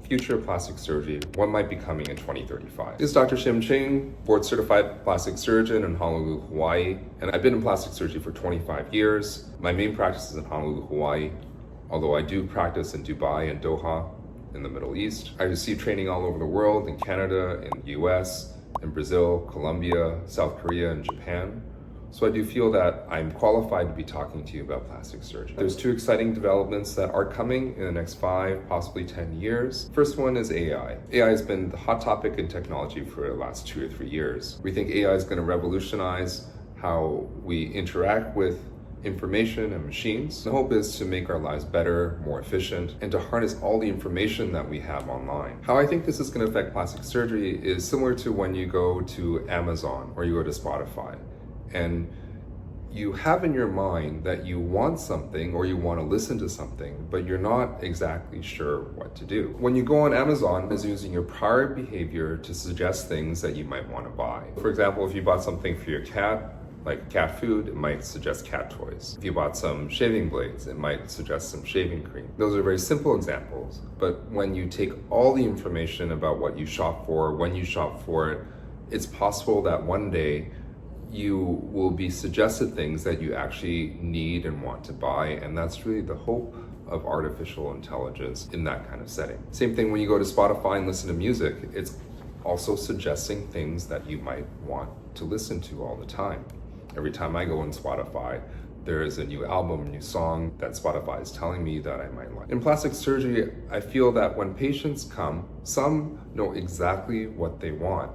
future of plastic surgery, what might be coming in 2035. This is Dr. Shim Ching, board certified plastic surgeon in Honolulu, Hawaii, and I've been in plastic surgery for 25 years. My main practice is in Honolulu, Hawaii, although I do practice in Dubai and Doha in the Middle East. I receive training all over the world, in Canada, in the US, in Brazil, Colombia, South Korea, and Japan. So I do feel that I'm qualified to be talking to you about plastic surgery. There's two exciting developments that are coming in the next 5, possibly 10 years. First one is AI. AI has been the hot topic in technology for the last 2 or 3 years. We think AI is going to revolutionize how we interact with information and machines. The hope is to make our lives better, more efficient, and to harness all the information that we have online. How I think this is going to affect plastic surgery is similar to when you go to Amazon or you go to Spotify, and you have in your mind that you want something or you want to listen to something, but you're not exactly sure what to do. When you go on Amazon, it's using your prior behavior to suggest things that you might want to buy. For example, if you bought something for your cat, like cat food, it might suggest cat toys. If you bought some shaving blades, it might suggest some shaving cream. Those are very simple examples, but when you take all the information about what you shop for, when you shop for it, it's possible that one day you will be suggested things that you actually need and want to buy, and that's really the hope of artificial intelligence in that kind of setting. Same thing when you go to Spotify and listen to music, it's also suggesting things that you might want to listen to all the time. Every time I go on Spotify, there is a new album, a new song that Spotify is telling me that I might like. In plastic surgery, I feel that when patients come, some know exactly what they want,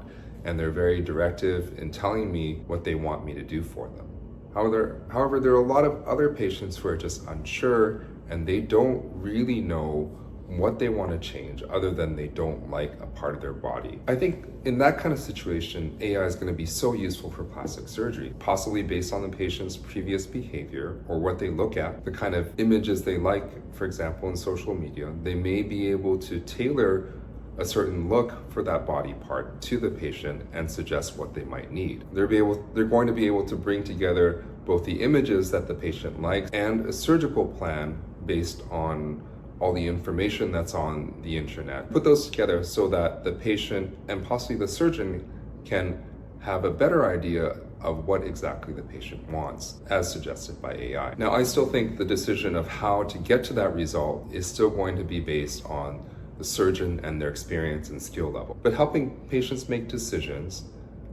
and they're very directive in telling me what they want me to do for them. However, there are a lot of other patients who are just unsure, and they don't really know what they want to change other than they don't like a part of their body. I think in that kind of situation, AI is going to be so useful for plastic surgery, possibly based on the patient's previous behavior or what they look at, the kind of images they like. For example, in social media, they may be able to tailor a certain look for that body part to the patient and suggest what they might need. They're going to be able to bring together both the images that the patient likes and a surgical plan based on all the information that's on the internet. Put those together so that the patient and possibly the surgeon can have a better idea of what exactly the patient wants, as suggested by AI. Now, I still think the decision of how to get to that result is still going to be based on the surgeon and their experience and skill level. But helping patients make decisions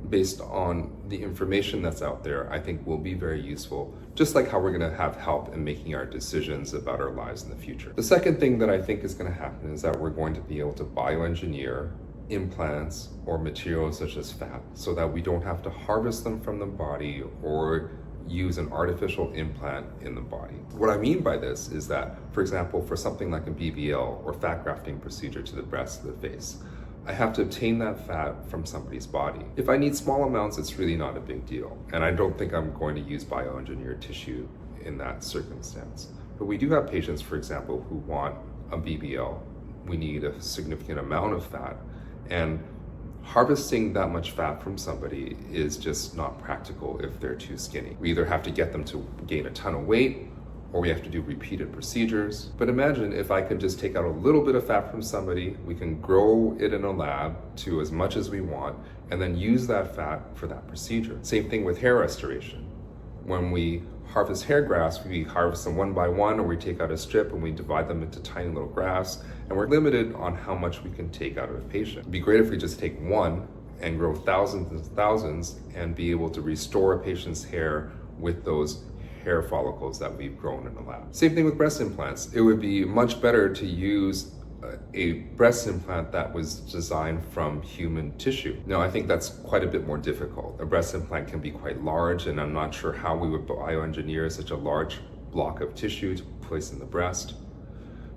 based on the information that's out there, I think will be very useful, just like how we're going to have help in making our decisions about our lives in the future. The second thing that I think is going to happen is that we're going to be able to bioengineer implants or materials such as fat so that we don't have to harvest them from the body or use an artificial implant in the body. What I mean by this is that, for example, for something like a BBL or fat grafting procedure to the breast or the face, I have to obtain that fat from somebody's body. If I need small amounts, it's really not a big deal. And I don't think I'm going to use bioengineered tissue in that circumstance. But we do have patients, for example, who want a BBL. We need a significant amount of fat, and harvesting that much fat from somebody is just not practical if they're too skinny. We either have to get them to gain a ton of weight, or we have to do repeated procedures. But imagine if I could just take out a little bit of fat from somebody, we can grow it in a lab to as much as we want, and then use that fat for that procedure. Same thing with hair restoration. When we harvest hair grafts, we harvest them one by one, or we take out a strip and we divide them into tiny little grafts, and we're limited on how much we can take out of a patient. It'd be great if we just take one and grow thousands and thousands and be able to restore a patient's hair with those hair follicles that we've grown in the lab. Same thing with breast implants. It would be much better to use a breast implant that was designed from human tissue. Now, I think that's quite a bit more difficult. A breast implant can be quite large, and I'm not sure how we would bioengineer such a large block of tissue to place in the breast.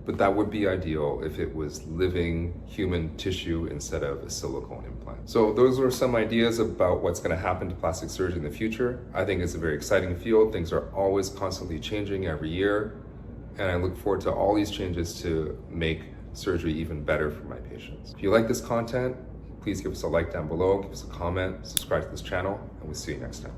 But that would be ideal if it was living human tissue instead of a silicone implant. So those are some ideas about what's going to happen to plastic surgery in the future. I think it's a very exciting field. Things are always constantly changing every year, and I look forward to all these changes to make surgery even better for my patients. If you like this content, please give us a like down below, give us a comment, subscribe to this channel, and we'll see you next time.